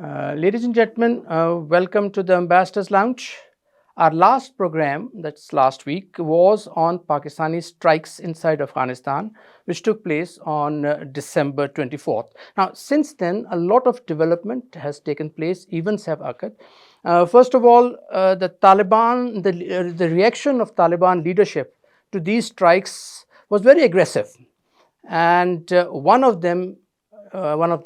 Ladies and gentlemen, welcome to the Ambassador's Lounge. Our last program, that's last week, was on Pakistani strikes inside Afghanistan, which took place on December 24th. Now, since then, a lot of development has taken place, events have occurred. First of all, the Taliban, the reaction of Taliban leadership to these strikes was very aggressive. And one of the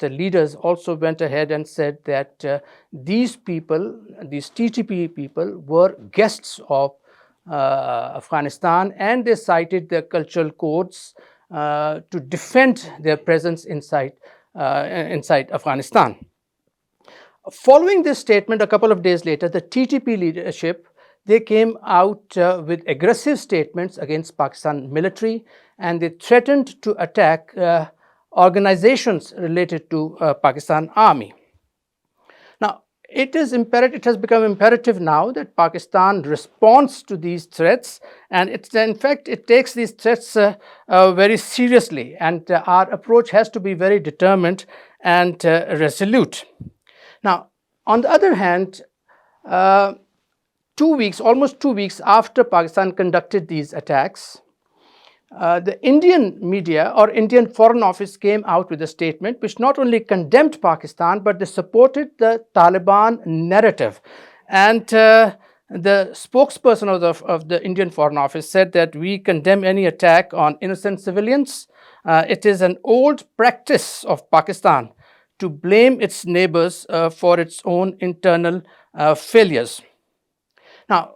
leaders also went ahead and said that these people, these TTP people, were guests of Afghanistan, and they cited their cultural codes to defend their presence inside Afghanistan. Following this statement, a couple of days later, the TTP leadership, they came out with aggressive statements against Pakistan military, and they threatened to attack organizations related to Pakistan Army. Now, it has become imperative now that Pakistan responds to these threats, and in fact, it takes these threats very seriously, and our approach has to be very determined and resolute. Now, on the other hand, almost 2 weeks after Pakistan conducted these attacks, the Indian media or Indian Foreign Office came out with a statement which not only condemned Pakistan, but they supported the Taliban narrative. And the spokesperson of the Indian Foreign Office said that we condemn any attack on innocent civilians. It is an old practice of Pakistan to blame its neighbors for its own internal failures. Now,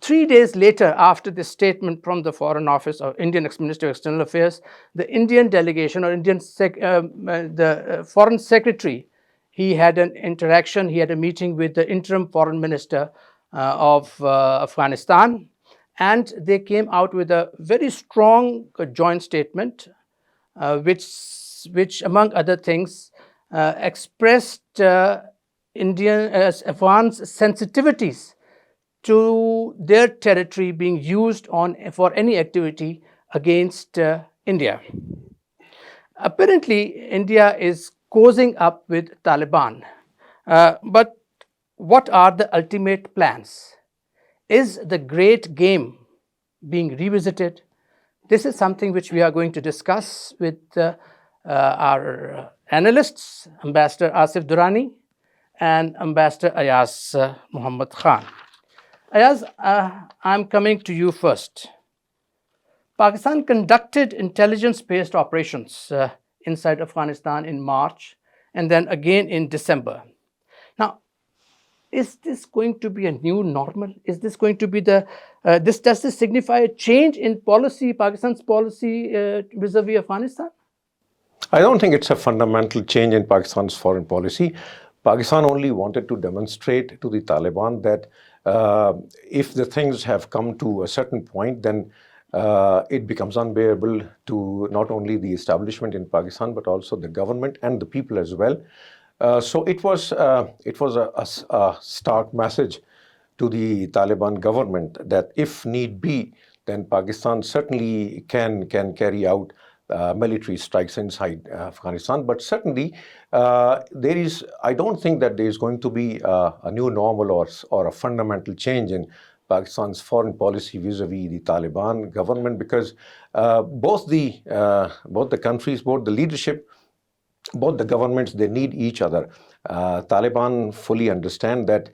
3 days later, after this statement from the Foreign Office of Indian Ministry of External Affairs, the Indian delegation or the Foreign Secretary, he had an interaction, he had a meeting with the interim Foreign Minister of Afghanistan, and they came out with a very strong joint statement, which among other things expressed Afghans' sensitivities to their territory being used for any activity against India. Apparently, India is cozying up with Taliban. But what are the ultimate plans? Is the great game being revisited? This is something which we are going to discuss with our analysts, Ambassador Asif Durrani and Ambassador Ayaz Muhammad Khan. Ayaz, I'm coming to you first. Pakistan conducted intelligence-based operations inside Afghanistan in March and then again in December. Now, is this going to be a new normal? Is this going to be does this signify a change in policy, Pakistan's policy vis-a-vis Afghanistan? I don't think it's a fundamental change in Pakistan's foreign policy. Pakistan only wanted to demonstrate to the Taliban that if the things have come to a certain point, then it becomes unbearable to not only the establishment in Pakistan, but also the government and the people as well. So it was a stark message to the Taliban government that if need be, then Pakistan certainly can carry out military strikes inside Afghanistan. But certainly, I don't think that there is going to be a new normal or a fundamental change in Pakistan's foreign policy vis-a-vis the Taliban government, because both the countries, both the leadership, both the governments, they need each other. Taliban fully understand that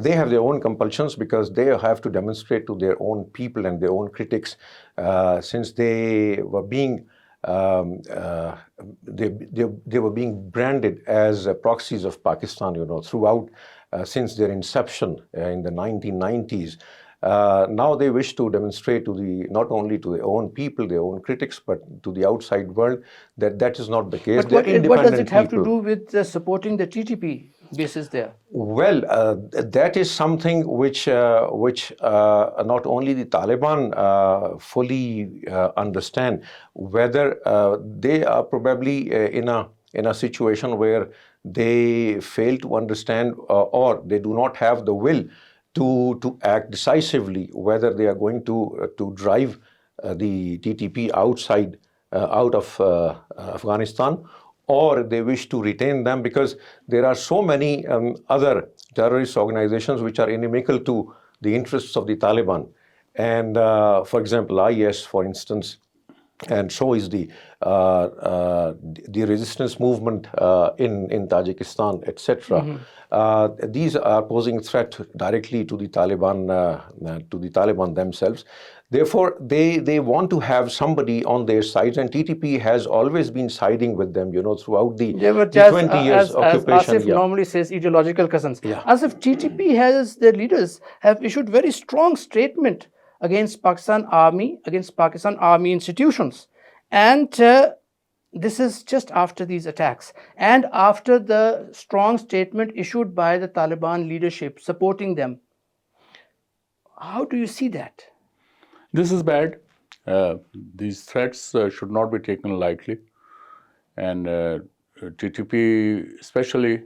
they have their own compulsions because they have to demonstrate to their own people and their own critics, since they were being they were being branded as proxies of Pakistan, throughout since their inception in the 1990s. Now they wish to demonstrate not only to their own people, their own critics, but to the outside world that is not the case. But what does it have to do with supporting the TTP bases there? Well, that is something which not only the Taliban fully understand, whether they are probably in a situation where they fail to understand or they do not have the will to act decisively, whether they are going to drive the TTP out of Afghanistan, or they wish to retain them, because there are so many other terrorist organizations which are inimical to the interests of the Taliban. And for example, IS, for instance, and so is the resistance movement in Tajikistan, etc. These are posing a threat directly to the Taliban themselves. Therefore, they want to have somebody on their side, and TTP has always been siding with them, throughout the 20 years occupation. As Asif normally says, ideological cousins. Yeah. As if TTP has, their leaders have issued very strong statement against Pakistan Army, against Pakistan Army institutions. And this is just after these attacks and after the strong statement issued by the Taliban leadership supporting them. How do you see that? This is bad. These threats should not be taken lightly. And TTP especially,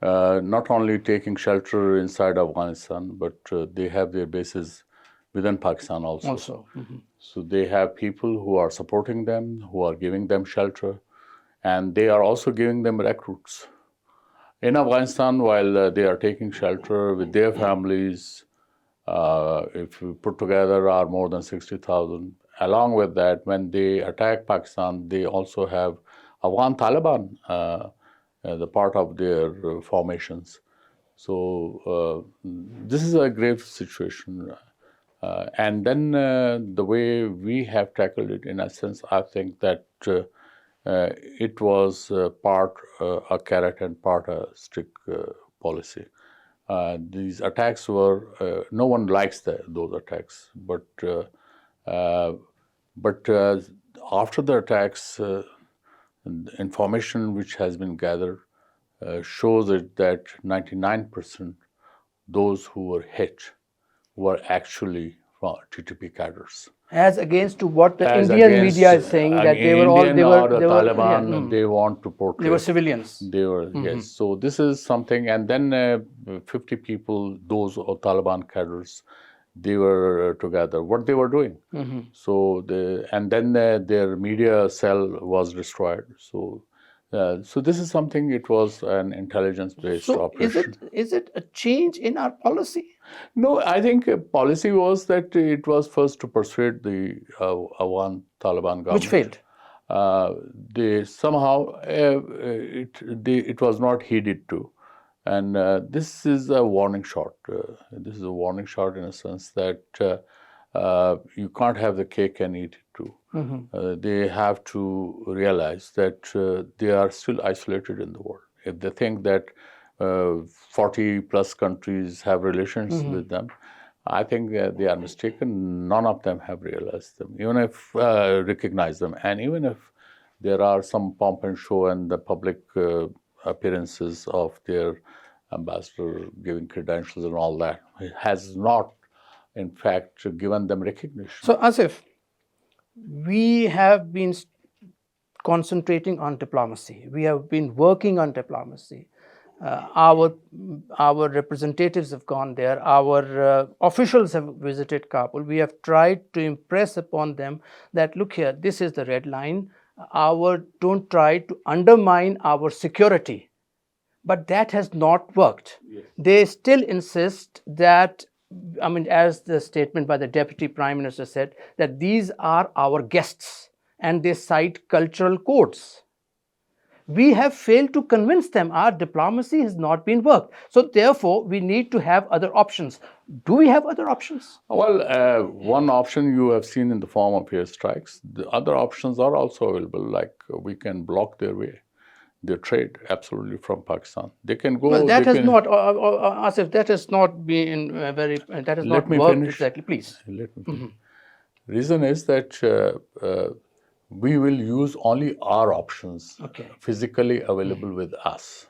not only taking shelter inside Afghanistan, but they have their bases within Pakistan also. So they have people who are supporting them, who are giving them shelter, and they are also giving them recruits. In Afghanistan, while they are taking shelter with their families, if we put together are more than 60,000. Along with that, when they attack Pakistan, they also have Afghan Taliban, the part of their formations. So this is a grave situation. And then the way we have tackled it, in a sense, I think that it was part a carrot and part a stick policy. These attacks were, no one likes those attacks, but after the attacks, information which has been gathered shows it that 99% those who were hit were actually from TTP cadres. As against to what the Indian media is saying, that they were all, they were Taliban, they want to portray. They were civilians. They were, yes. So this is something, and then 50 people, those Taliban cadres, they were together. What they were doing. So and then their media cell was destroyed. So this is something, it was an intelligence-based operation. Is it a change in our policy? No, I think policy was that it was first to persuade the Afghan Taliban government. Which failed. They somehow, it was not heeded to. And this is a warning shot. This is a warning shot in a sense that you can't have the cake and eat it too. They have to realize that they are still isolated in the world. If they think that 40 plus countries have relations with them, I think they are mistaken. None of them have realized them, even if recognized them. And even if there are some pomp and show and the public appearances of their ambassador giving credentials and all that, it has not, in fact, given them recognition. So, Asif, we have been concentrating on diplomacy. We have been working on diplomacy. Our representatives have gone there. Our officials have visited Kabul. We have tried to impress upon them that, look here, this is the red line. Don't try to undermine our security. But that has not worked. Yes. They still insist that, I mean, as the statement by the Deputy Prime Minister said, that these are our guests, and they cite cultural codes. We have failed to convince them. Our diplomacy has not been worked. So therefore, we need to have other options. Do we have other options? Well, one option you have seen in the form of airstrikes. The other options are also available, like we can block their way, their trade, absolutely, from Pakistan. They can go. Well, that has not, Asif, that has not been very, that has not worked exactly. Please. Let me finish. Reason is that we will use only our options physically available with us.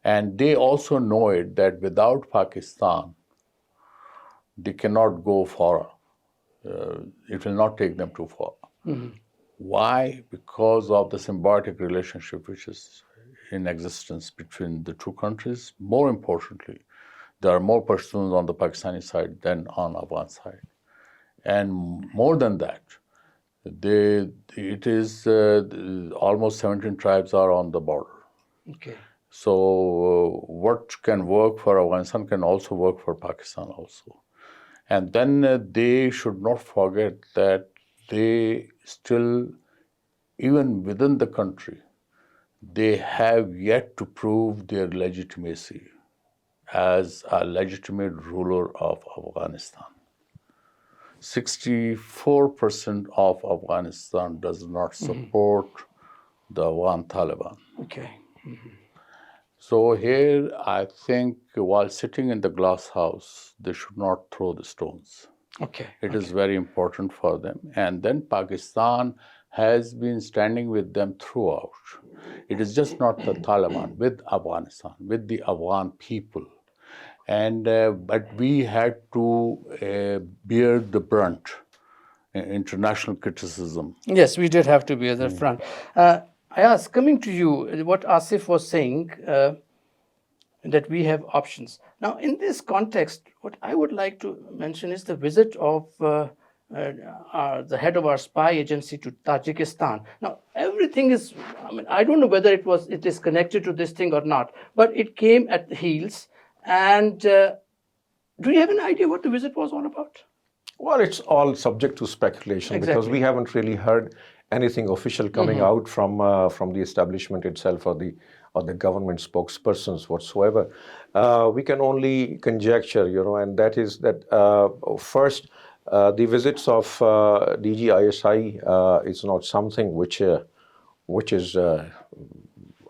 And they also know it, that without Pakistan, they cannot go far. It will not take them too far. Why? Because of the symbiotic relationship which is in existence between the two countries. More importantly, there are more Pashtuns on the Pakistani side than on Afghan side. And more than that, It is almost 17 tribes are on the border. Okay. So what can work for Afghanistan can also work for Pakistan also. And then they should not forget that they still, even within the country, they have yet to prove their legitimacy as a legitimate ruler of Afghanistan. 64% of Afghanistan does not support the Afghan Taliban. Okay. So here, I think while sitting in the glass house, they should not throw the stones. Okay. It is very important for them. And then Pakistan has been standing with them throughout. It is just not the Taliban, with Afghanistan, with the Afghan people. And but we had to bear the brunt, international criticism. Yes, we did have to be at the front. Ayaz, coming to you, what Asif was saying, that we have options. Now, in this context, what I would like to mention is the visit of the head of our spy agency to Tajikistan. Now, everything is, I mean, I don't know whether it is connected to this thing or not, but it came at the heels. And do you have an idea what the visit was all about? Well, it's all subject to speculation because we haven't really heard anything official coming out from the establishment itself or the government spokespersons whatsoever. We can only conjecture, and that is that first, the visits of DGISI is not something which is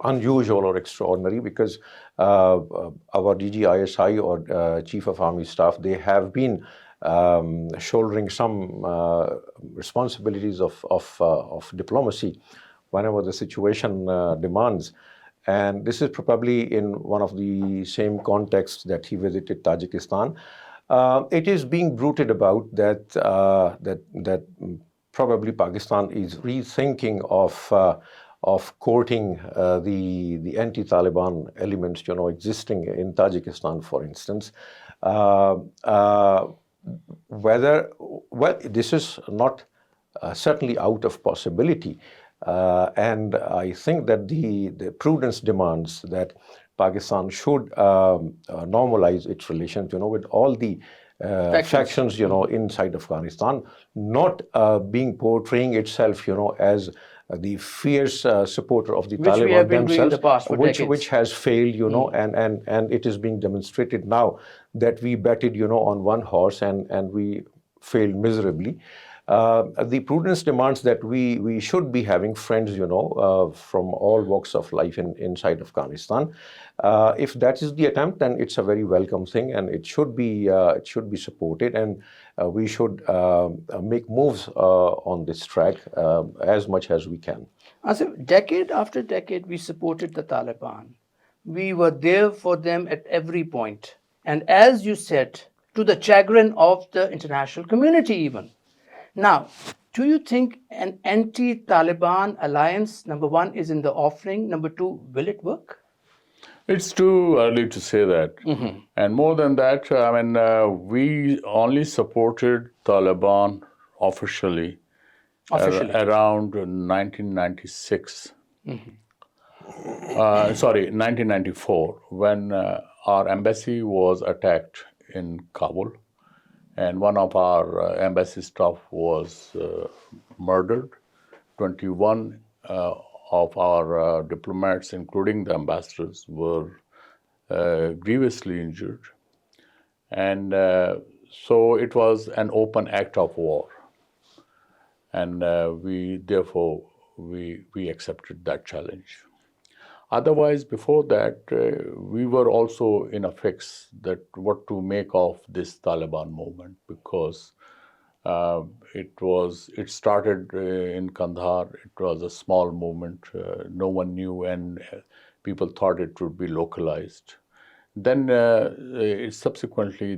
unusual or extraordinary because our DGISI or Chief of Army Staff, they have been shouldering some responsibilities of diplomacy whenever the situation demands. And this is probably in one of the same contexts that he visited Tajikistan. It is being bruited about that probably Pakistan is rethinking of courting the anti-Taliban elements, existing in Tajikistan, for instance. This is not certainly out of possibility. And I think that the prudence demands that Pakistan should normalize its relations, with all the factions, inside Afghanistan, not portraying itself, as the fierce supporter of the Which Taliban we have been doing in themselves, the past for decades. which has failed, and it is being demonstrated now that we betted, on one horse and we failed miserably. The prudence demands that we should be having friends, from all walks of life inside Afghanistan. If that is the attempt, then it's a very welcome thing, and it should be supported, and we should make moves on this track as much as we can. As if decade after decade, we supported the Taliban. We were there for them at every point, and as you said, to the chagrin of the international community, even. Now, do you think an anti-Taliban alliance, number one, is in the offering? Number two, will it work? It's too early to say that. And more than that, we only supported Taliban officially. Around 1996. 1994, when our embassy was attacked in Kabul. And one of our embassy staff was murdered. 21 of our diplomats, including the ambassadors, were grievously injured. And so it was an open act of war. And we accepted that challenge. Otherwise, before that, we were also in a fix that what to make of this Taliban movement, because it started in Kandahar. It was a small movement. No one knew, and people thought it would be localized. Then subsequently,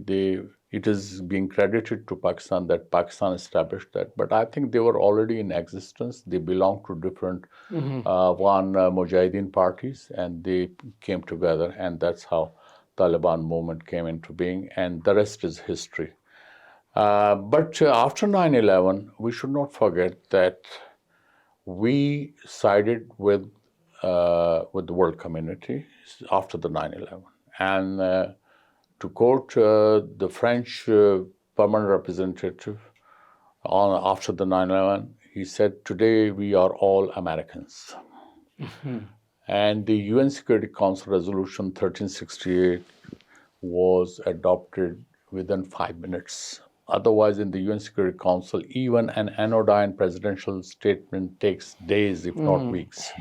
it is being credited to Pakistan that Pakistan established that. But I think they were already in existence. They belonged to different Mujahideen parties, and they came together, and that's how Taliban movement came into being, and the rest is history. But after 9/11, we should not forget that we sided with the world community after the 9/11. And to quote the French permanent representative after the 9/11, he said, "Today we are all Americans." And the UN Security Council Resolution 1368 was adopted within 5 minutes. Otherwise, in the UN Security Council, even an anodyne presidential statement takes days, if not weeks.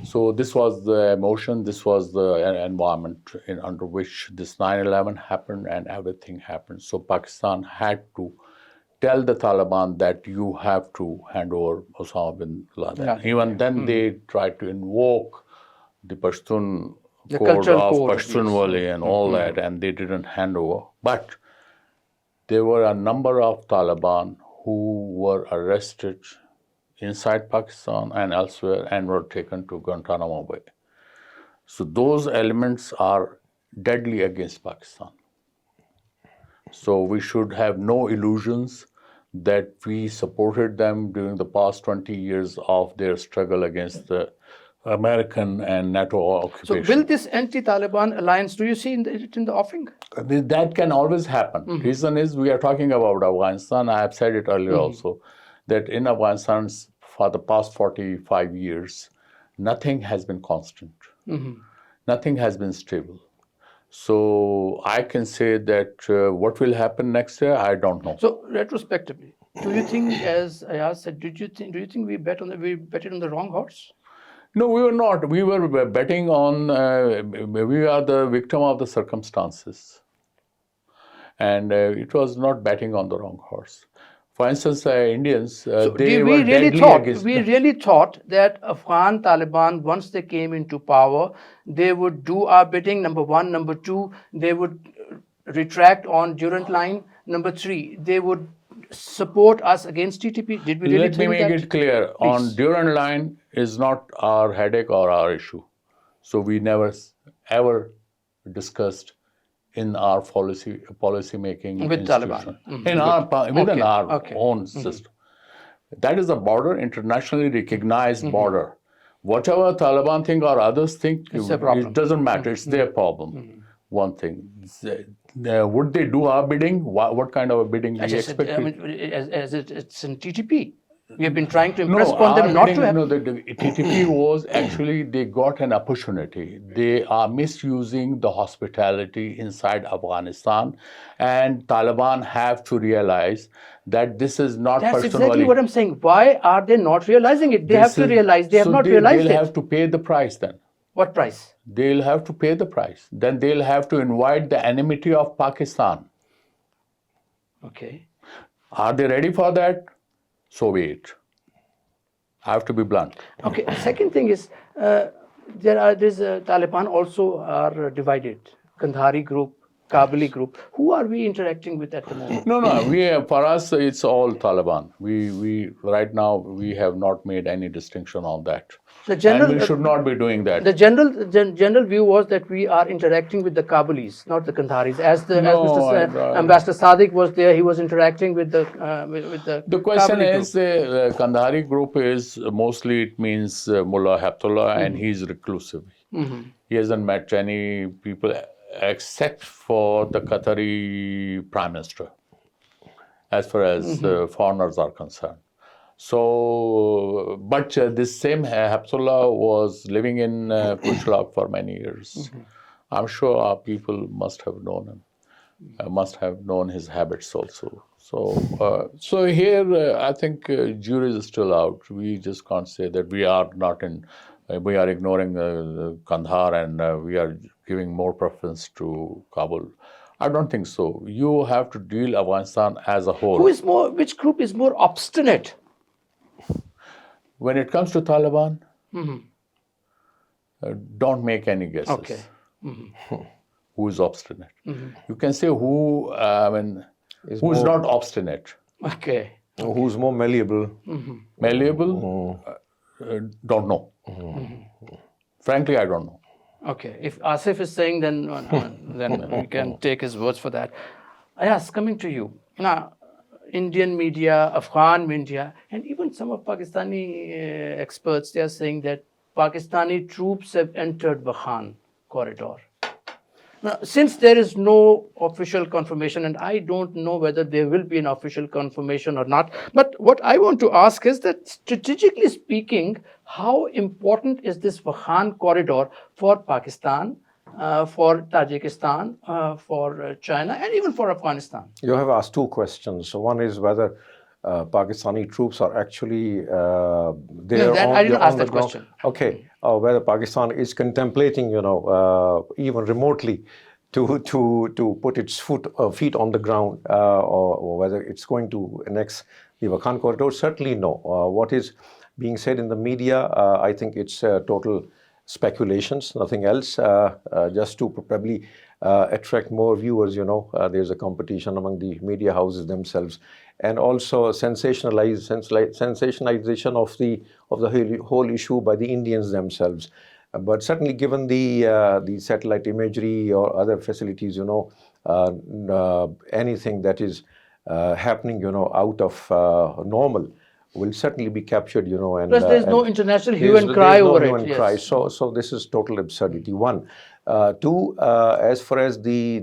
So this was the emotion, this was the environment under which this 9/11 happened and everything happened. So Pakistan had to tell the Taliban that you have to hand over Osama bin Laden. Yeah. Even then, they tried to invoke the Pashtun The code cultural of code, Pashtunwali and all that, and they didn't hand over. But there were a number of Taliban who were arrested inside Pakistan and elsewhere and were taken to Guantanamo Bay. So those elements are deadly against Pakistan. So we should have no illusions that we supported them during the past 20 years of their struggle against the American and NATO So occupation. will this anti-Taliban alliance, do you see it in the offing? That can always happen. Reason is we are talking about Afghanistan. I have said it earlier also, that in Afghanistan for the past 45 years, nothing has been constant. Nothing has been stable. So I can say that what will happen next year, I don't know. So retrospectively, do you think, as Ayaz said, do you think we betted on the wrong horse? No, we were not. We were betting on, we are the victim of the circumstances. And it was not betting on the wrong horse. For instance, Indians, they were deadly against... We really thought that Afghan Taliban, once they came into power, they would do our bidding, number one. Number two, they would retract on Durand Line. Number three, they would support us against TTP. Did we really Let me think make that? it clear. On Durand Line is not our headache or our issue. So we never ever discussed in our policy making With institution. Taliban. In our within our Okay. own system. That is a border, internationally recognized border. Whatever Taliban think or others think, a problem. it doesn't matter. It's their problem. One thing. Would they do our bidding? What kind of a bidding we expect? As it's in TTP. We have been trying to impress upon them not to have. No, the TTP was actually, they got an opportunity. They are misusing the hospitality inside Afghanistan, and Taliban have to realize that this is not That's personally. exactly what I'm saying. Why are they not realizing it? They have to realize. They have not realized they'll it. have to pay the price then. What price? They'll have to pay the price. Then they'll have to invite the enmity of Pakistan. Okay. Are they ready for that? So be it. I have to be blunt. Okay. Second thing is, there's Taliban also are divided. Kandahari group, Kabuli group. Who are we interacting with at the moment? No. For us, it's all Taliban. We right now we have not made any distinction on that. And we should not be doing that. The general view was that we are interacting with the Kabulis, not the Kandaharis. As Mr. Ambassador Sadiq was there, he was interacting with the The question Kabuli is, the Kandahari group is mostly, it means Mullah Heptullah, and he's reclusive. He hasn't met any people except for the Qatari Prime Minister, as far as foreigners are concerned. So, but this same Heptullah was living in Punchlab for many years. I'm sure our people must have known him, must have known his habits also. So here, I think jury is still out. We just can't say that we are not in. We are ignoring Kandahar and we are giving more preference to Kabul. I don't think so. You have to deal Afghanistan as a whole. Which group is more obstinate? When it comes to Taliban, don't make any guesses. Okay. Who is obstinate? You can say who is not obstinate. Okay. Who's more malleable? Malleable? Don't know. Frankly, I don't know. Okay. If Asif is saying, then we can take his words for that. Yes, coming to you. Now, Indian media, Afghan media, and even some of Pakistani experts, they are saying that Pakistani troops have entered Wakhan corridor. Now, since there is no official confirmation, and I don't know whether there will be an official confirmation or not, but what I want to ask is that strategically speaking, how important is this Wakhan corridor for Pakistan, for Tajikistan, for China, and even for Afghanistan? You have asked two questions. So one is whether Pakistani troops are actually there I didn't ask the that ground. question. Okay, whether Pakistan is contemplating, even remotely, to put its feet on the ground, or whether it's going to annex the Wakhan corridor. Certainly no. What is being said in the media, I think it's total speculations, nothing else, just to probably attract more viewers. There's a competition among the media houses themselves, and also sensationalization of the whole issue by the Indians themselves. But certainly, given the satellite imagery or other facilities, anything that is happening, out of normal will certainly be captured, and Plus, there's no international hue and cry there's no over hue it. and Yes. cry. So this is total absurdity. One. Two, as far as the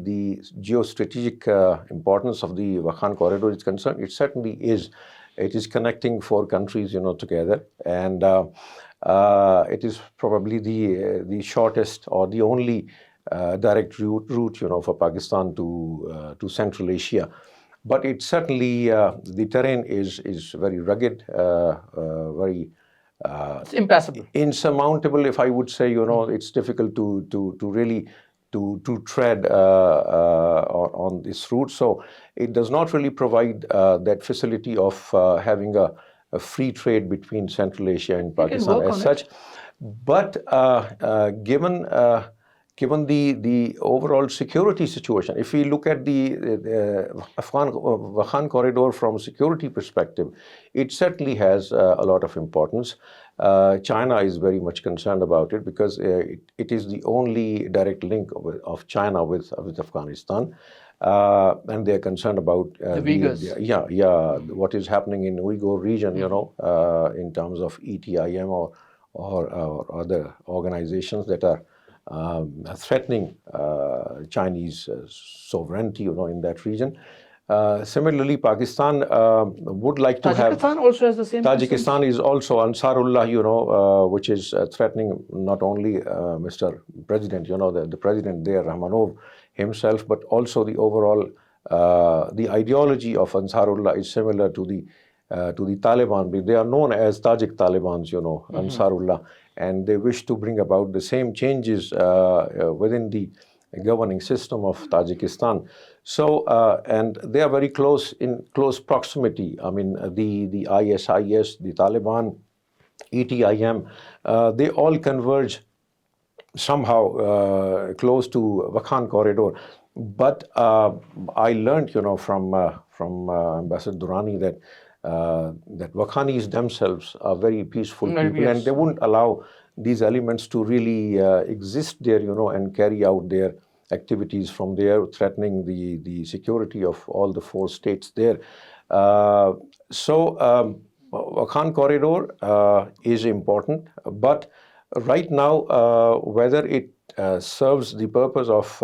geostrategic importance of the Wakhan corridor is concerned, it certainly is. It is connecting four countries, together, and it is probably the shortest or the only direct route, for Pakistan to Central Asia. But it certainly, the terrain is very rugged, very It's impassable. insurmountable, if I would say. It's difficult to really to tread on this route. So it does not really provide that facility of having a free trade between Central Asia and Pakistan as such. But given the overall security situation, if we look at the Wakhan corridor from a security perspective, it certainly has a lot of importance. China is very much concerned about it because it is the only direct link of China with Afghanistan. And they're concerned about the Uyghurs. What is happening in Uyghur region, in terms of ETIM or other organizations that are threatening Chinese sovereignty, in that region. Similarly, Pakistan would like to have. Tajikistan also has the same. Tajikistan is also Ansarullah, which is threatening not only Mr. President, the president there, Rahmanov himself, but also the overall the ideology of Ansarullah is similar to the Taliban. They are known as Tajik Talibans, Ansarullah, and they wish to bring about the same changes within the governing system of Tajikistan. So, and they are very in close proximity. I mean, the ISIS, the Taliban, ETIM, they all converge somehow close to Wakhan corridor. But I learned, from Ambassador Durrani that Wakhanis themselves are very peaceful people, and they wouldn't allow these elements to really exist there, and carry out their activities from there, threatening the security of all the four states there. So Wakhan corridor is important, but right now, whether it serves the purpose of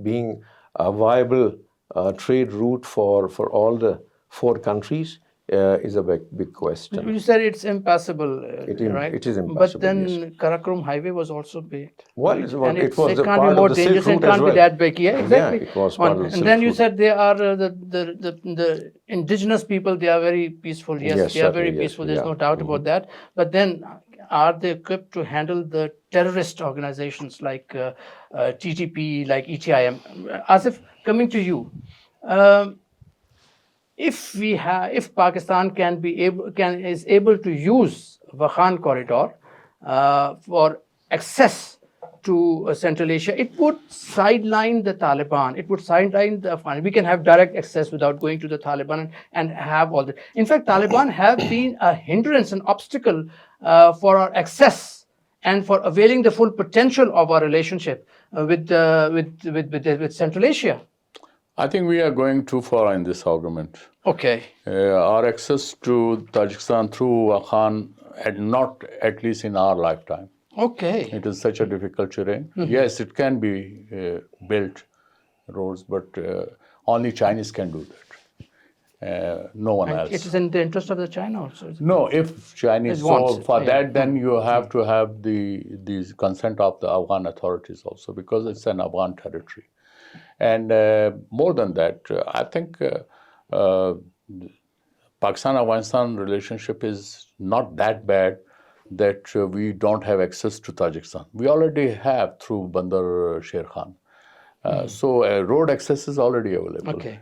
being a viable trade route for all the four countries is a big question. You said it's impassable, right? It is impassable. But then yes. Karakoram Highway was also built. Well, and it was it can't part be more of the dangerous. Silk It Route can't as be well. that big. Yeah, exactly. Yeah, it was part of the And Silk then you Route. said they are the indigenous people. They are very peaceful. Yes, they are very peaceful. There's no doubt about that. But then, are they equipped to handle the terrorist organizations like TTP, like ETIM? Asif, coming to you. If Pakistan is able to use Wakhan corridor for access to Central Asia, it would sideline the Taliban. It would sideline the Afghan. We can have direct access without going to the Taliban and have all that. In fact, Taliban have been a hindrance, an obstacle for our access and for availing the full potential of our relationship with Central Asia. I think we are going too far in this argument. Okay. Our access to Tajikistan through Wakhan had not, at least in our lifetime. Okay. It is such a difficult terrain. Yes, it can be built roads, but only Chinese can do that. No one And else. it is in the interest of the China also. No, if Chinese, It wants so it, for yeah. that, then you have to have the consent of the Afghan authorities also, because it's an Afghan territory. And more than that, I think Pakistan-Afghanistan relationship is not that bad that we don't have access to Tajikistan. We already have through Bandar Sher Khan. So road access is already available. Okay.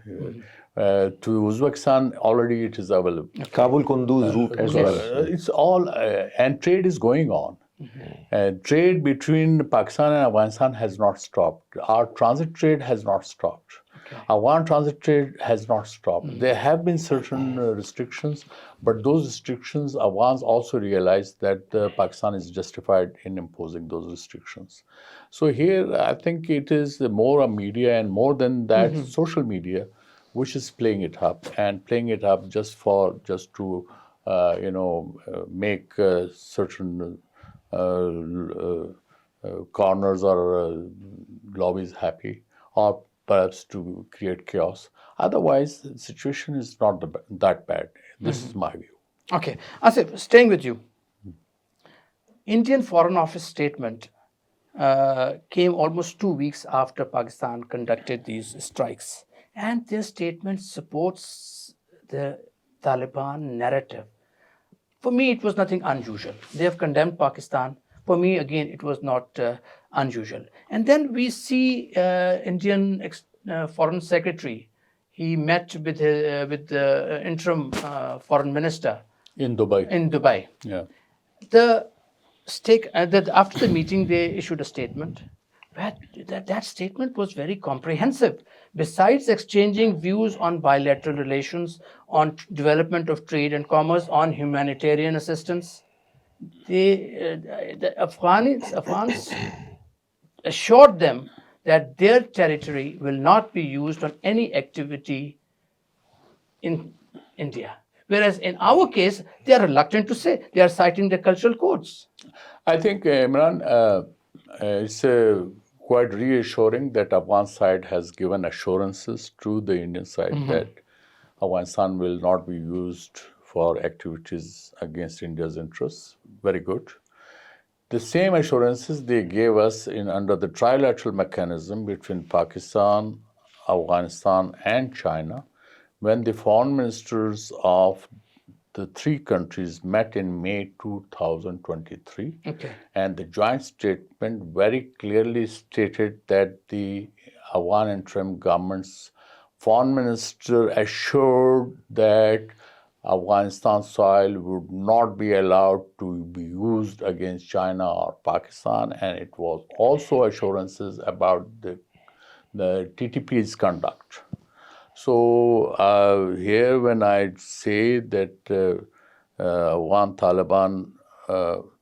To Uzbekistan, already it is available. Kabul-Kunduz route as well. It's all, and trade is going on. Trade between Pakistan and Afghanistan has not stopped. Our transit trade has not stopped. Afghan transit trade has not stopped. There have been certain restrictions, but those restrictions, Afghans also realized that Pakistan is justified in imposing those restrictions. So here, I think it is more a media, and more than that, social media, which is playing it up, and playing it up just to make certain corners or lobbies happy, or perhaps to create chaos. Otherwise, the situation is not that bad. This is my view. Okay. Asif, staying with you. Indian Foreign Office statement came almost 2 weeks after Pakistan conducted these strikes. And their statement supports the Taliban narrative. For me, it was nothing unusual. They have condemned Pakistan. For me, again, it was not unusual. And then we see Indian Foreign Secretary. He met with the interim foreign minister In Dubai. Yeah. After the meeting, they issued a statement. That statement was very comprehensive. Besides exchanging views on bilateral relations, on development of trade and commerce, on humanitarian assistance, the Afghans assured them that their territory will not be used on any activity in India. Whereas in our case, they are reluctant to say. They are citing the cultural codes. I think, Imran, it's quite reassuring that Afghan side has given assurances to the Indian side that Afghanistan will not be used for activities against India's interests. Very good. The same assurances they gave us under the trilateral mechanism between Pakistan, Afghanistan, and China, when the foreign ministers of the three countries met in May 2023. Okay. And the joint statement very clearly stated that the Afghan interim government's foreign minister assured that Afghanistan soil would not be allowed to be used against China or Pakistan, and it was also assurances about the TTP's conduct. So here, when I say that Afghan Taliban,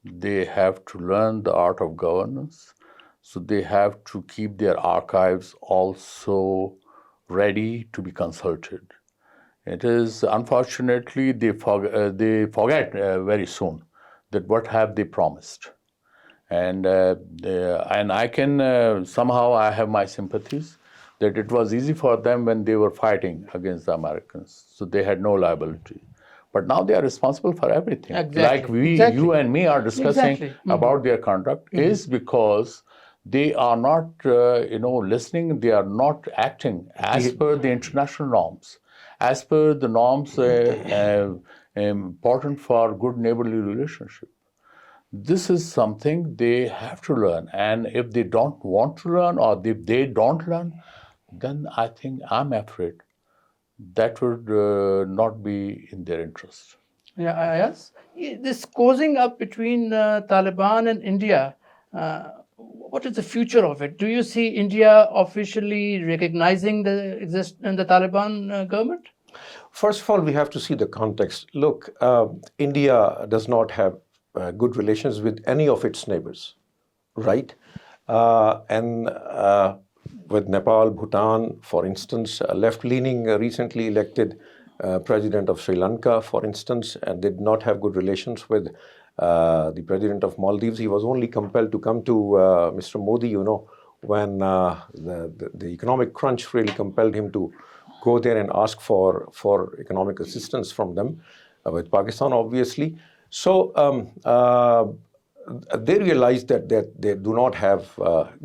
they have to learn the art of governance, so they have to keep their archives also ready to be consulted. It is, unfortunately, they forget very soon that what have they promised. And I can, somehow I have my sympathies that it was easy for them when they were fighting against the Americans. So they had no liability. But now they are responsible for everything. Exactly. Like you and me are discussing about their conduct is because they are not, listening. They are not acting as per the international norms, as per the norms important for good neighborly relationship. This is something they have to learn. And if they don't want to learn, or if they don't learn, then I think I'm afraid that would not be in their interest. Yeah, yes. This causing up between Taliban and India, what is the future of it? Do you see India officially recognizing the Taliban government? First of all, we have to see the context. Look, India does not have good relations with any of its neighbors, right? And with Nepal, Bhutan, for instance, left-leaning, recently elected president of Sri Lanka, for instance, and did not have good relations with the president of Maldives. He was only compelled to come to Mr. Modi, when the economic crunch really compelled him to go there and ask for economic assistance from them, with Pakistan, obviously. So they realized that they do not have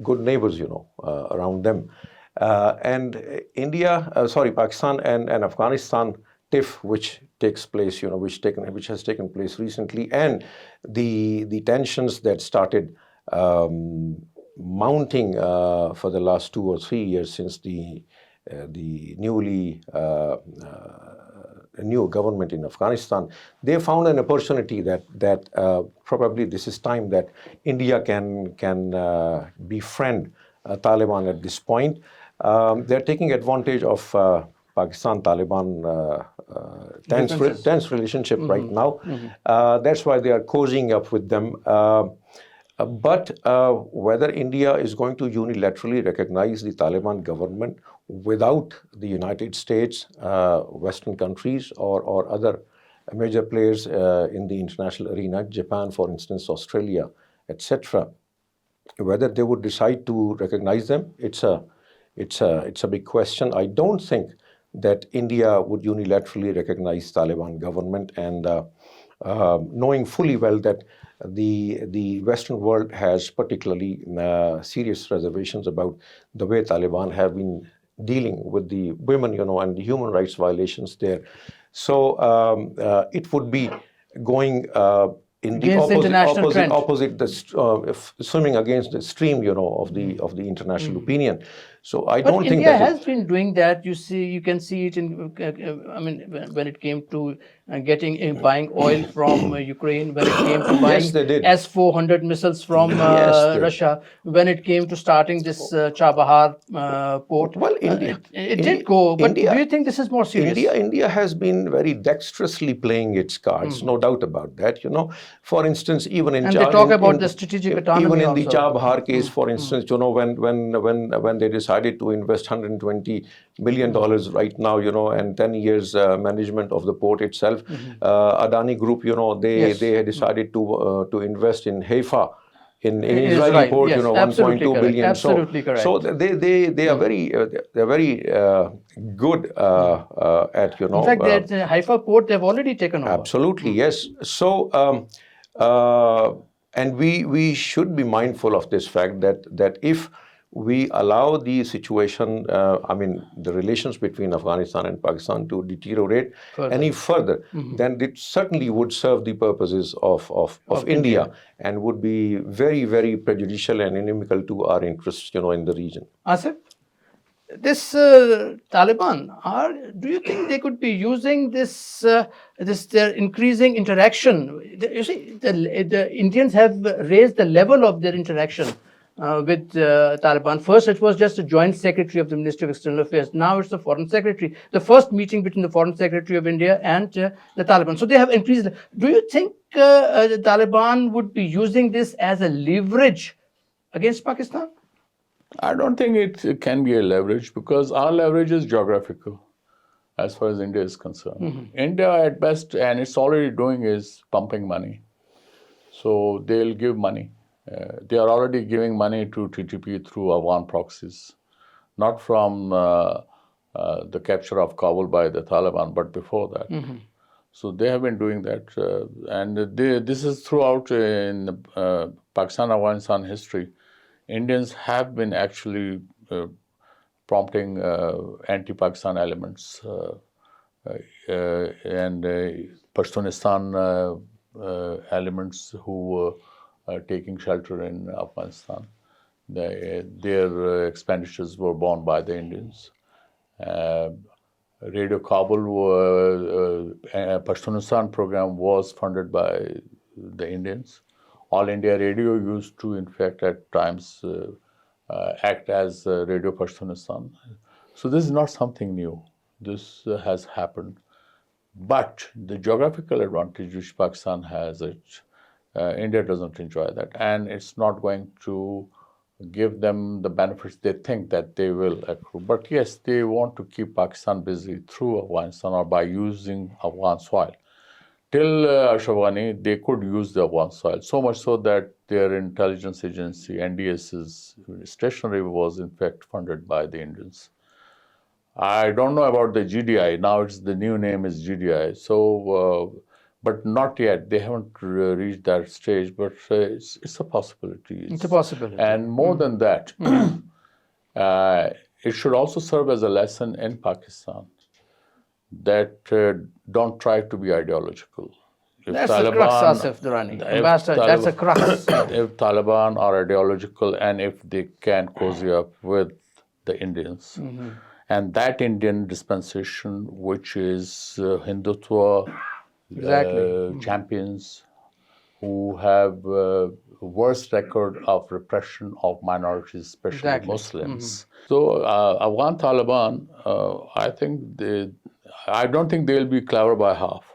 good neighbors, around them. And Pakistan and Afghanistan tiff, which takes place, which has taken place recently, and the tensions that started mounting for the last 2 or 3 years since the new government in Afghanistan, they found an opportunity that probably this is time that India can befriend Taliban at this point. They're taking advantage of Pakistan-Taliban tense relationship right now. That's why they are cozying up with them. But whether India is going to unilaterally recognize the Taliban government without the United States, Western countries, or other major players in the international arena, Japan, for instance, Australia, etc., whether they would decide to recognize them, it's a big question. I don't think that India would unilaterally recognize Taliban government, and knowing fully well that the Western world has particularly serious reservations about the way Taliban have been dealing with the women, and the human rights violations there. So it would be going in the opposite, swimming against the stream, of the international opinion. So I don't think India has been doing that. You can see it in. When it came to buying oil from Ukraine, when it came to buying S-400 missiles from Russia, when it came to starting this Chabahar port. Well, it did go. But do you think this is more serious? India has been very dexterously playing its cards, no doubt about that. For instance, even in they talk about the strategic autonomy. Even in also. the Chabahar case, for instance, when they decided to invest $120 million right now, and 10 years management of the port itself, Adani Group, they had decided to invest in Haifa, in Israeli port, 1.2 billion. Absolutely correct. So they are very good at In fact, the Haifa port they've already taken over. Absolutely, yes. So and we should be mindful of this fact that if we allow the situation, the relations between Afghanistan and Pakistan to deteriorate any further, then it certainly would serve the purposes of India, and would be very, very prejudicial and inimical to our interests, in the region. Asif, this Taliban, do you think they could be using their increasing interaction? You see, the Indians have raised the level of their interaction with Taliban. First, it was just a joint secretary of the Ministry of External Affairs. Now it's the foreign secretary. The first meeting between the foreign secretary of India and the Taliban. So they have increased. Do you think the Taliban would be using this as a leverage against Pakistan? I don't think it can be a leverage, because our leverage is geographical as far as India is concerned. India at best, and it's already doing, is pumping money. So they'll give money. They are already giving money to TTP through Afghan proxies, not from the capture of Kabul by the Taliban, but before that. So they have been doing that, and this is throughout in Pakistan-Afghanistan history. Indians have been actually prompting anti-Pakistan elements, and Pashtunistan elements who were taking shelter in Afghanistan. Their expenditures were borne by the Indians. Radio Kabul, Pashtunistan program was funded by the Indians. All India Radio used to, in fact, at times act as Radio Pashtunistan. So this is not something new. This has happened. But the geographical advantage which Pakistan has, India doesn't enjoy that, and it's not going to give them the benefits they think that they will accrue. But yes, they want to keep Pakistan busy through Afghanistan or by using Afghan soil. Till Ashraf Ghani, they could use the Afghan soil, so much so that their intelligence agency, NDS's stationery, was in fact funded by the Indians. I don't know about the GDI. Now the new name is GDI. So, but not yet. They haven't reached that stage. But it's a possibility. It's a possibility. And more than that, it should also serve as a lesson in Pakistan that don't try to be ideological. If That's the crux, Asif Durrani. Ambassador, that's a crux. If Taliban are ideological and if they can cozy up with the Indians, and that Indian dispensation, which is Hindutva champions who have worst record of repression of minorities, especially Muslims. So Afghan Taliban, I don't think they'll be clever by half.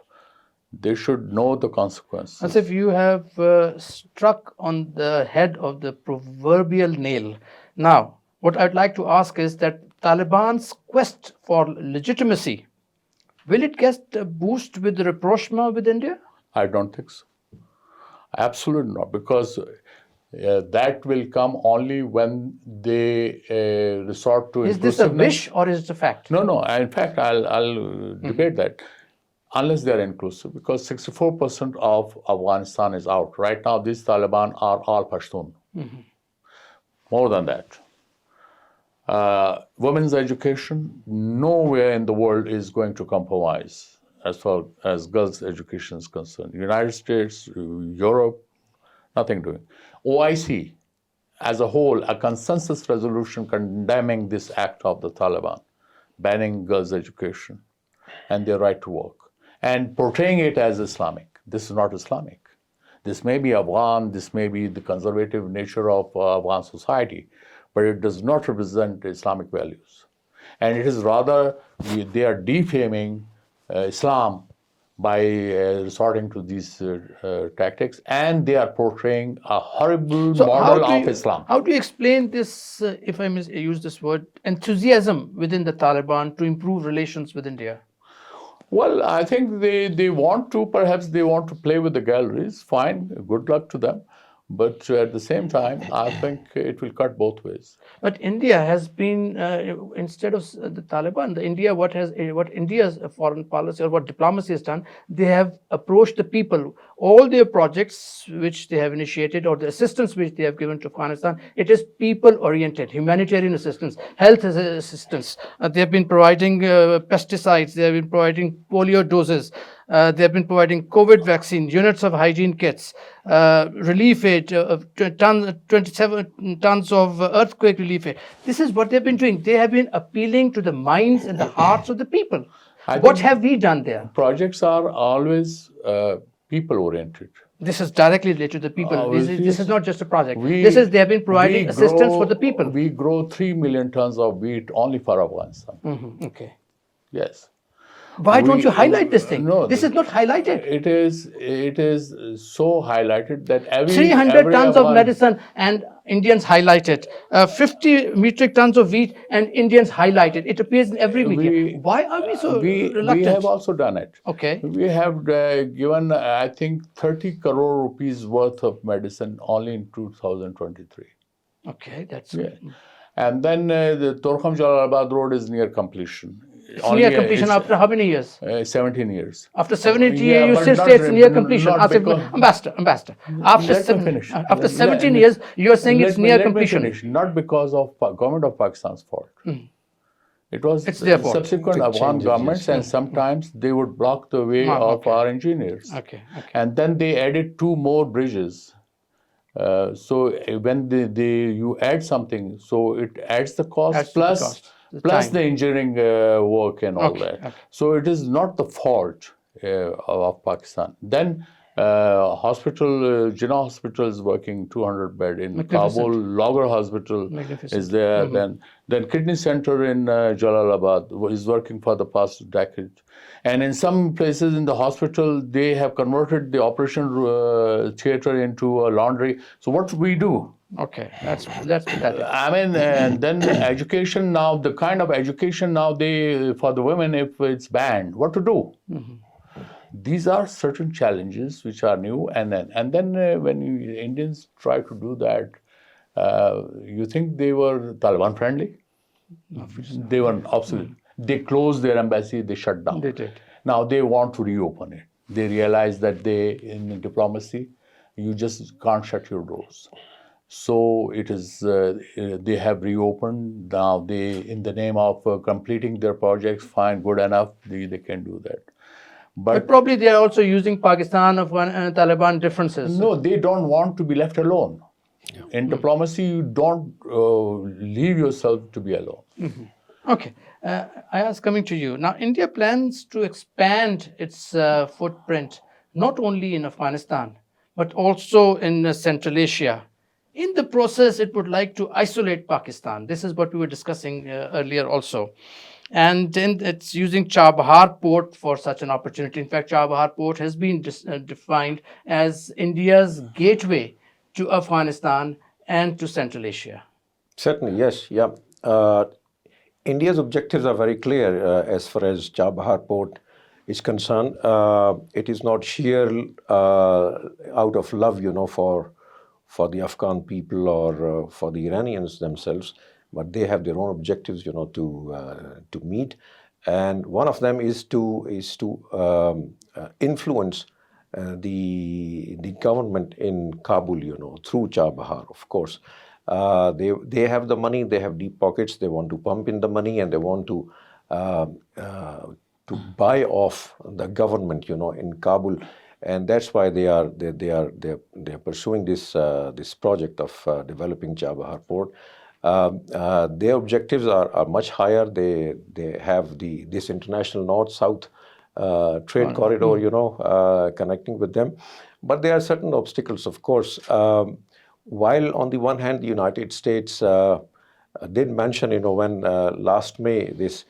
They should know the consequences. As if you have struck on the head of the proverbial nail. Now, what I'd like to ask is that Taliban's quest for legitimacy, will it get a boost with the rapprochement with India? I don't think so. Absolutely not, because that will come only when they resort to inclusiveness. Is this a wish or is it a fact? No. In fact, I'll debate that. Unless they are inclusive, because 64% of Afghanistan is out. Right now, these Taliban are all Pashtun. More than that. Women's education, nowhere in the world is going to compromise as far as girls' education is concerned. United States, Europe, nothing doing. OIC, as a whole, a consensus resolution condemning this act of the Taliban, banning girls' education and their right to work, and portraying it as Islamic. This is not Islamic. This may be Afghan, this may be the conservative nature of Afghan society, but it does not represent Islamic values. And it is rather, they are defaming Islam by resorting to these tactics, and they are portraying a horrible model of Islam. How do you explain this, if I may use this word, enthusiasm within the Taliban to improve relations with India? Well, I think they want to, perhaps they want to play with the galleries. Fine, good luck to them. But at the same time, I think it will cut both ways. But India has been, instead of the Taliban, what India's foreign policy or what diplomacy has done, they have approached the people. All their projects which they have initiated or the assistance which they have given to Afghanistan, it is people-oriented, humanitarian assistance, health assistance. They have been providing pesticides, they have been providing polio doses, they have been providing COVID vaccine, units of hygiene kits, relief aid, 27 tons of earthquake relief aid. This is what they've been doing. They have been appealing to the minds and the hearts of the people. What have we done there? Projects are always people-oriented. This is directly related to the people. This is not just a project. They have been providing assistance for the people. We grow 3 million tons of wheat only for Afghanistan. Okay. Yes. Why don't you highlight this thing? No, this is not highlighted. It is so highlighted that 300 tons of medicine and Indians highlighted. 50 metric tons of wheat and Indians highlighted. It appears in every media. Why are we so reluctant? We have also done it. Okay. We have given, I think, 30 crore rupees worth of medicine only in 2023. Okay, that's good. And then the Torkham-Jalalabad road is near completion. It's near completion after how many years? 17 years. After 17 years, you still say it's near completion. Ambassador. After 17 years, you are saying it's near completion. Not because of government of Pakistan's fault. It was subsequent Afghan governments, and sometimes they would block the way of our engineers. Okay. And then they added 2 more bridges. So when you add something, so it adds the cost plus the engineering work and all that. Okay. So it is not the fault of Pakistan. Then Jinnah Hospital is working 200 bed in Kabul. Lagar Hospital is there. Then Kidney Center in Jalalabad is working for the past decade. And in some places in the hospital, they have converted the operation theater into a laundry. So what we do? Okay, that's pathetic. I mean, and then education now, the kind of education now for the women, if it's banned, what to do? These are certain challenges which are new, and then when Indians try to do that, you think they were Taliban friendly? They were absolutely. They closed their embassy, they shut down. They did. Now they want to reopen it. They realize that in diplomacy, you just can't shut your doors. So it is. They have reopened now. In the name of completing their projects, fine, good enough. They can do that. But probably they are also using Pakistan and Taliban differences. No, they don't want to be left alone. In diplomacy, you don't leave yourself to be alone. Okay, Ayaz, coming to you. Now, India plans to expand its footprint not only in Afghanistan, but also in Central Asia. In the process, it would like to isolate Pakistan. This is what we were discussing earlier also. And then it's using Chabahar port for such an opportunity. In fact, Chabahar port has been defined as India's gateway to Afghanistan and to Central Asia. Certainly, yes, yeah. India's objectives are very clear as far as Chabahar port is concerned. It is not sheer out of love, for the Afghan people or for the Iranians themselves, but they have their own objectives, to meet, and one of them is to influence the government in Kabul, through Chabahar, of course. They have the money, they have deep pockets, they want to pump in the money, and they want to buy off the government, in Kabul, and that's why they are pursuing this project of developing Chabahar port. Their objectives are much higher. They have this international north-south trade corridor, connecting with them, but there are certain obstacles, of course. While on the one hand, the United States did mention, when last May this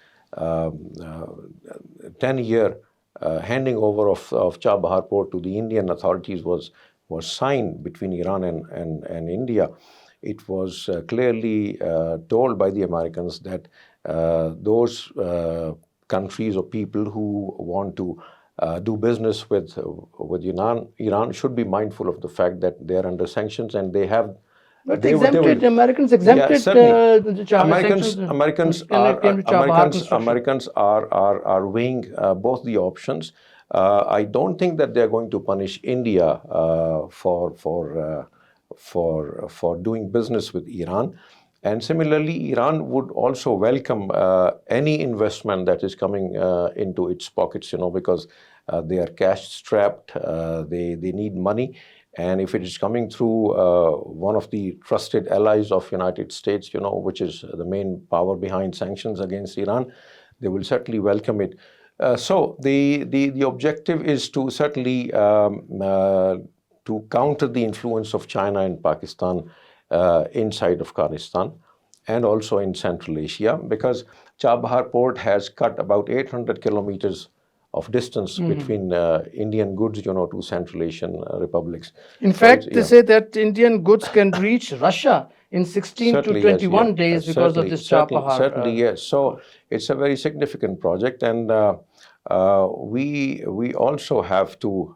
10-year handing over of Chabahar port to the Indian authorities was signed between Iran and India, it was clearly told by the Americans that those countries or people who want to do business with Iran should be mindful of the fact that they are under sanctions and they have. But Americans exempted the Americans sanctions. Americans are weighing both the options. I don't think that they are going to punish India for doing business with Iran. And similarly, Iran would also welcome any investment that is coming into its pockets, because they are cash strapped, they need money. And if it is coming through one of the trusted allies of United States, which is the main power behind sanctions against Iran, they will certainly welcome it. So the objective is to certainly to counter the influence of China and Pakistan inside Afghanistan and also in Central Asia, because Chabahar port has cut about 800 kilometers of distance between Indian goods, to Central Asian republics. In fact, they say that Indian goods can reach Russia in 16 to 21 days because of this Chabahar. Certainly, yes. So it's a very significant project, and we also have to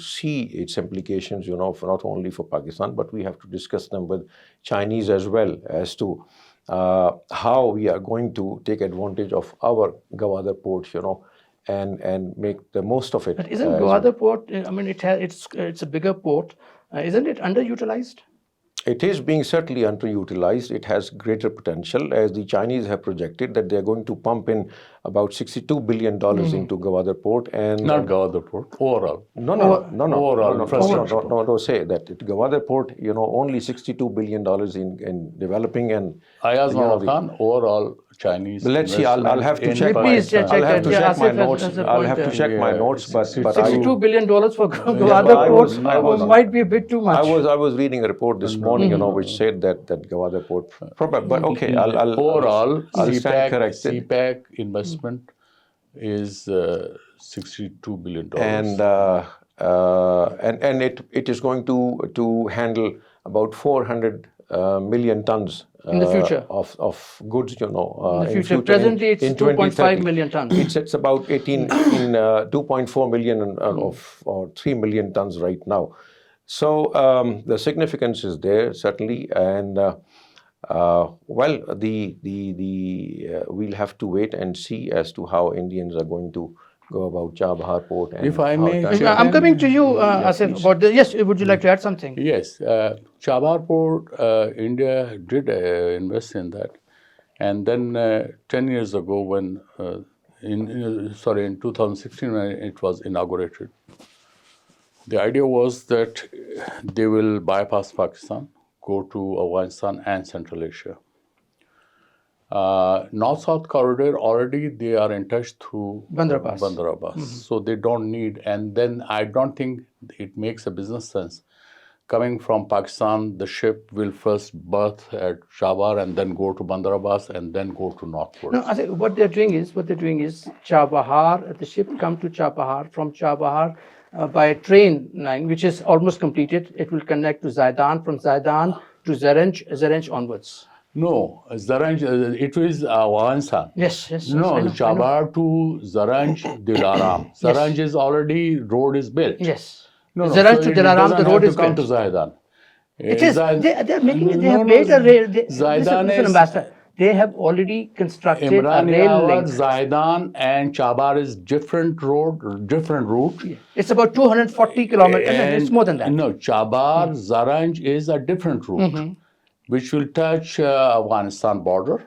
see its implications, for not only for Pakistan, but we have to discuss them with Chinese as well as to how we are going to take advantage of our Gwadar port, and make the most of it. But isn't Gwadar port? I mean, it's a bigger port. Isn't it underutilized? It is being certainly underutilized. It has greater potential, as the Chinese have projected that they are going to pump in about $62 billion into Gwadar port. And not Gwadar port, overall. No. Say that Gwadar port, only $62 billion in developing and. Ayaz Wakhan, overall Chinese. But let's see. I'll have to check. I'll have to check my notes. I'll have to check my notes. But $62 billion for Gwadar port might be a bit too much. I was reading a report this morning, which said that Gwadar port. But okay, overall I'll stand corrected. CPAC investment is $62 billion. And it is going to handle about 400 million tons in the future of goods, in the future. Presently, it's 2.5 million tons. It's about 2.4 million or 3 million tons right now. So the significance is there certainly, and well, we'll have to wait and see as to how Indians are going to go about Chabahar port. And if I may, I'm coming to you, Asif, about the, yes. Would you like to add something? Yes, Chabahar port, India did invest in that, and then 10 years ago, when in 2016 when it was inaugurated, the idea was that they will bypass Pakistan, go to Afghanistan and Central Asia. North-South corridor, already they are in touch through Bandar Abbas. So they don't need, and then I don't think it makes a business sense. Coming from Pakistan, the ship will first berth at Chabahar and then go to Bandar Abbas and then go to northwards. No, I think what they're doing is Chabahar, the ship come to Chabahar, from Chabahar by a train line, which is almost completed. It will connect to Zaidan, from Zaidan to Zaranj onwards. No, Zaranj, it is Afghanistan. Yes. No, Chabahar to Zaranj, Dilaram. Zaranj is already, road is built. Yes. No, Zaranj to Dilaram, the road is come built. to Zaidan. It is. They're making it. They have made a rail. Listen, Ambassador. They have already constructed a rail link. Zaidan and Chabahar is different road, different route. Yeah. It's about 240 kilometers. And it's more than that. No, Chabahar, Zaranj is a different route, which will touch Afghanistan border.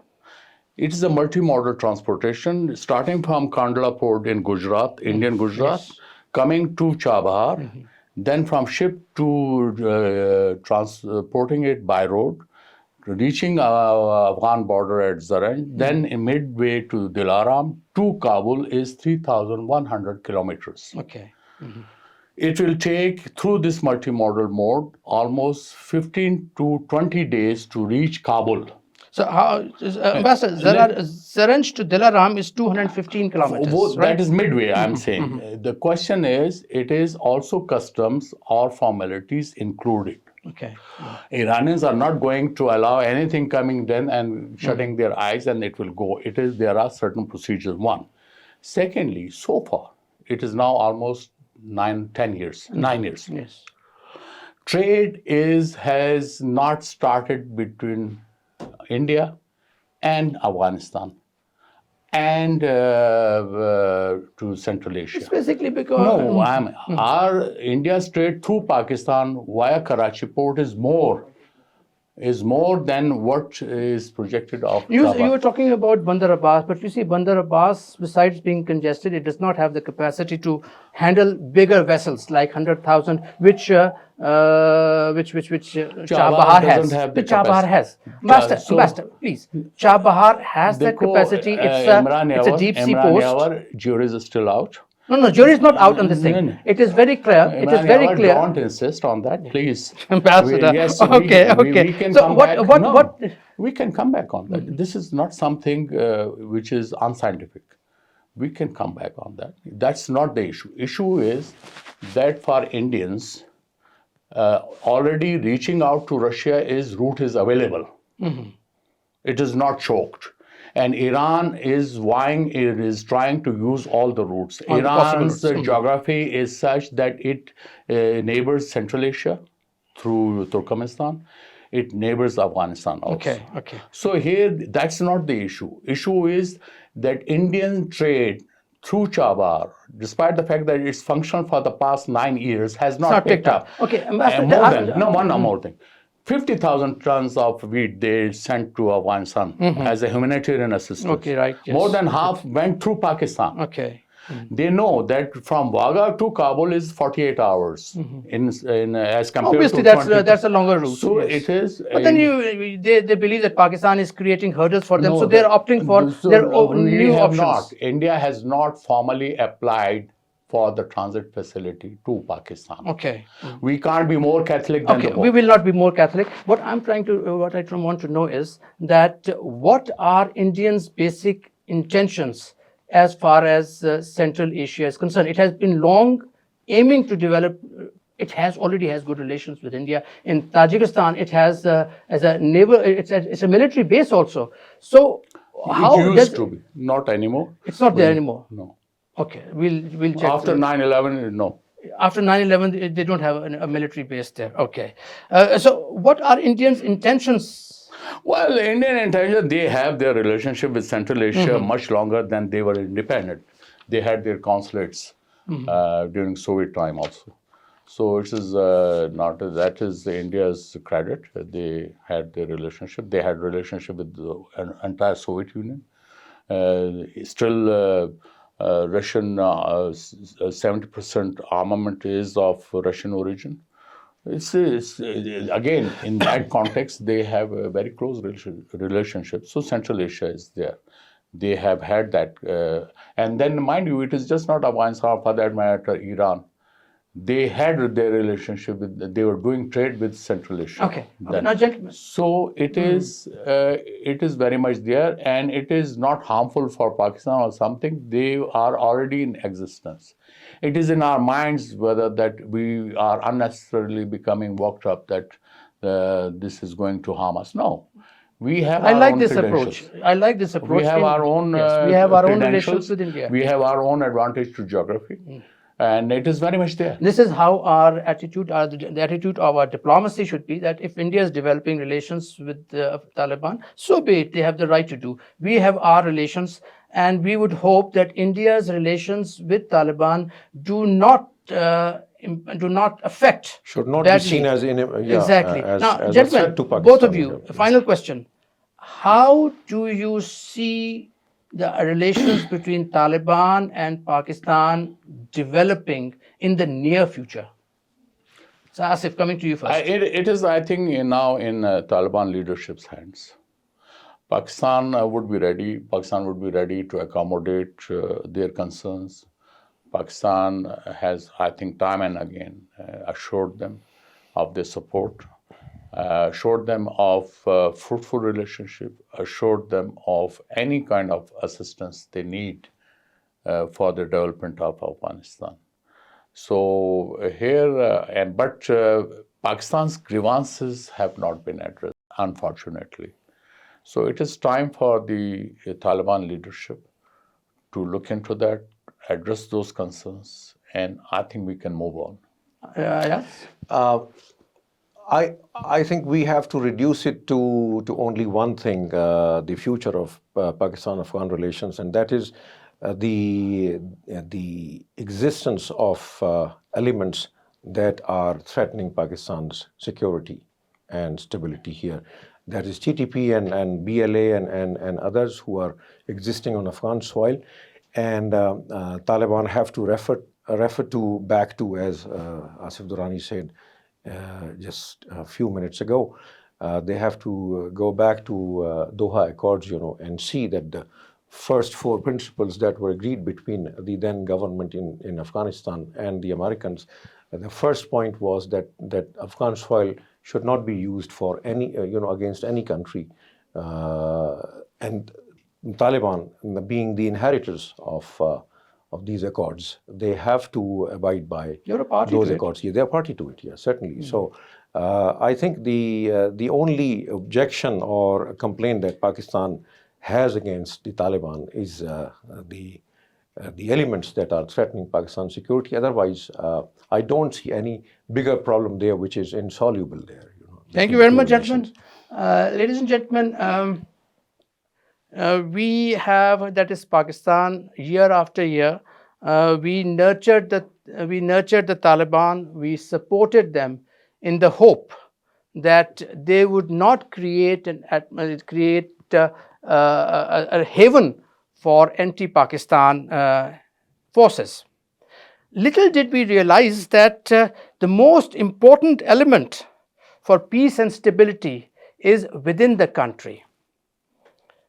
It is a multimodal transportation, starting from Kandla port in Gujarat, Indian Gujarat, coming to Chabahar, then from ship to transporting it by road, reaching Afghan border at Zaranj, then midway to Dilaram to Kabul is 3,100 kilometers. Okay. It will take, through this multimodal mode, almost 15 to 20 days to reach Kabul. So, Ambassador, Zaranj to Dilaram is 215 kilometers. That is midway, I'm saying. The question is, it is also customs or formalities included. Okay. Iranians are not going to allow anything coming then and shutting their eyes and it will go. There are certain procedures, one. Secondly, so far, it is now almost 9 years. Yes. Trade has not started between India and Afghanistan and to Central Asia. It's basically because... our India's trade through Pakistan via Karachi port is more than what is projected of You were talking about Bandar Abbas, but you see, Bandar Abbas, besides being congested, it does not have the capacity to handle bigger vessels like 100,000, which Chabahar has. Chabahar has. Master, please. Chabahar has that capacity. It's a deep sea post. Jury is still out. No, jury is not out on this thing. No. It is very clear. It is very clear. Don't insist on that, please. Ambassador. Okay. We can so come what? back. What? We can come back on that. This is not something which is unscientific. We can come back on that. That's not the issue. Issue is that for Indians, already reaching out to Russia route is available. It is not choked. And Iran is trying to use all the routes. Iran's geography is such that it neighbors Central Asia through Turkmenistan. It neighbors Afghanistan also. Okay. So here, that's not the issue. Issue is that Indian trade through Chabahar, despite the fact that it's functional for the past 9 years, has not picked up. Okay, one more thing. 50,000 tons of wheat they sent to Afghanistan as a humanitarian assistance. Okay, right. Yes. More than half went through Pakistan. Okay. They know that from Wagah to Kabul is 48 hours in as compared Obviously, to that's a longer route. So it is. But then they believe that Pakistan is creating hurdles for them, so they're opting for their new options. India has not formally applied for the transit facility to Pakistan. Okay. We can't be more Catholic than the Pope. We will not be more Catholic. What I want to know is that what are Indians' basic intentions as far as Central Asia is concerned? It has been long aiming to develop it already has good relations with India. In Tajikistan, it has as a naval, it's a military base also. So how It does used to be, not anymore. it's not there anymore? No. Okay, we'll check. After 9/11, no. After 9/11, they don't have a military base there. Okay. So what are Indians' intentions? Well, Indian intelligence, they have their relationship with Central Asia much longer than they were independent. They had their consulates during Soviet time also. So it is not, that is India's credit. They had their relationship. They had relationship with the entire Soviet Union. Still, Russian 70% armament is of Russian origin. It's again, in that context, they have a very close relationship. So Central Asia is there. They have had that. And then, mind you, it is just not Afghanistan, for that matter, Iran. They had their relationship with, they were doing trade with Central Asia. Okay. Now, gentlemen. So it is very much there, and it is not harmful for Pakistan or something. They are already in existence. It is in our minds whether that we are unnecessarily becoming worked up that this is going to harm us. No. We have I our like own this credentials. approach. I like this approach. We have our own yes, we have our own credentials. relations with India. We have our own advantage to geography. And it is very much there. This is how our attitude, the attitude of our diplomacy should be, that if India is developing relations with the Taliban, so be it, they have the right to do. We have our relations, and we would hope that India's relations with Taliban do not affect. Should not badly. be seen as exactly. as now, a gentlemen, threat to Pakistan. both of you, final question. How do you see the relations between Taliban and Pakistan developing in the near future? So, Asif, coming to you first. It is, I think, now in Taliban leadership's hands. Pakistan would be ready. Pakistan would be ready to accommodate their concerns. Pakistan has, I think, time and again assured them of their support, assured them of fruitful relationship, assured them of any kind of assistance they need for the development of Afghanistan. So here, but Pakistan's grievances have not been addressed, unfortunately. So it is time for the Taliban leadership to look into that, address those concerns, and I think we can move on. Yes. I think we have to reduce it to only one thing, the future of Pakistan-Afghan relations, and that is the existence of elements that are threatening Pakistan's security and stability here. That is TTP and BLA and others who are existing on Afghan soil, and Taliban have to refer back to, as Asif Durrani said just a few minutes ago, they have to go back to Doha Accords, and see that the first four principles that were agreed between the then government in Afghanistan and the Americans. The first point was that Afghan soil should not be used for any, against any country, and Taliban, being the inheritors of these accords, they have to abide by those accords. Yeah, they are party to it. Yeah, certainly. Mm-hmm. So I think the only objection or complaint that Pakistan has against the Taliban is the elements that are threatening Pakistan's security. Otherwise, I don't see any bigger problem there, which is insoluble there. Thank you very much, gentlemen. Ladies and gentlemen, we have, that is Pakistan, year after year. We nurtured the Taliban. We supported them in the hope that they would not create a haven for anti-Pakistan forces. Little did we realize that the most important element for peace and stability is within the country.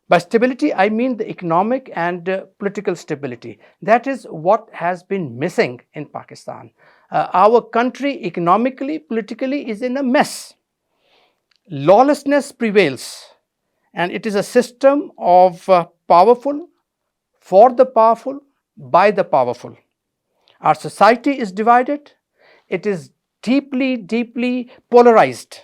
By stability, I mean the economic and political stability. That is what has been missing in Pakistan. Our country, economically, politically, is in a mess. Lawlessness prevails, and it is a system of powerful, for the powerful, by the powerful. Our society is divided. It is deeply, deeply polarized.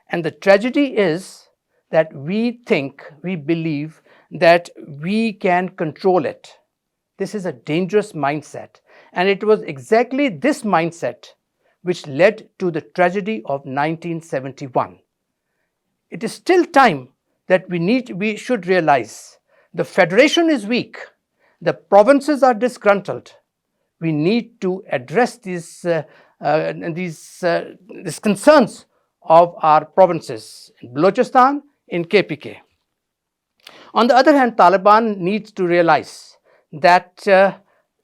And the tragedy is that we think, we believe that we can control it. This is a dangerous mindset. And it was exactly this mindset which led to the tragedy of 1971. It is still time that we should realize the federation is weak, the provinces are disgruntled. We need to address these concerns of our provinces in Balochistan, in KPK. On the other hand, Taliban needs to realize that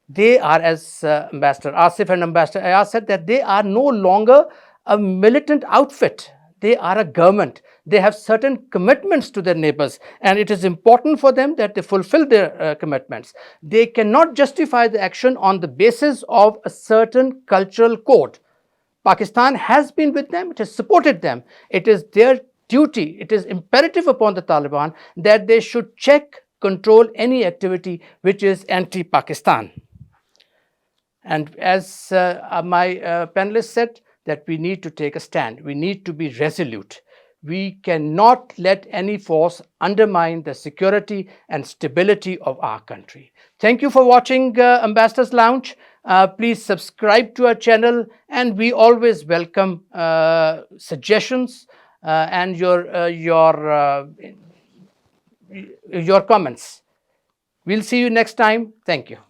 they are, as Ambassador Asif and Ambassador Ayaz said, that they are no longer a militant outfit. They are a government. They have certain commitments to their neighbors, and it is important for them that they fulfill their commitments. They cannot justify the action on the basis of a certain cultural code. Pakistan has been with them, it has supported them. It is their duty, it is imperative upon the Taliban that they should check, control any activity which is anti-Pakistan. And as my panelists said, that we need to take a stand. We need to be resolute. We cannot let any force undermine the security and stability of our country. Thank you for watching Ambassador's Lounge. Please subscribe to our channel, and we always welcome suggestions and your comments. We'll see you next time. Thank you.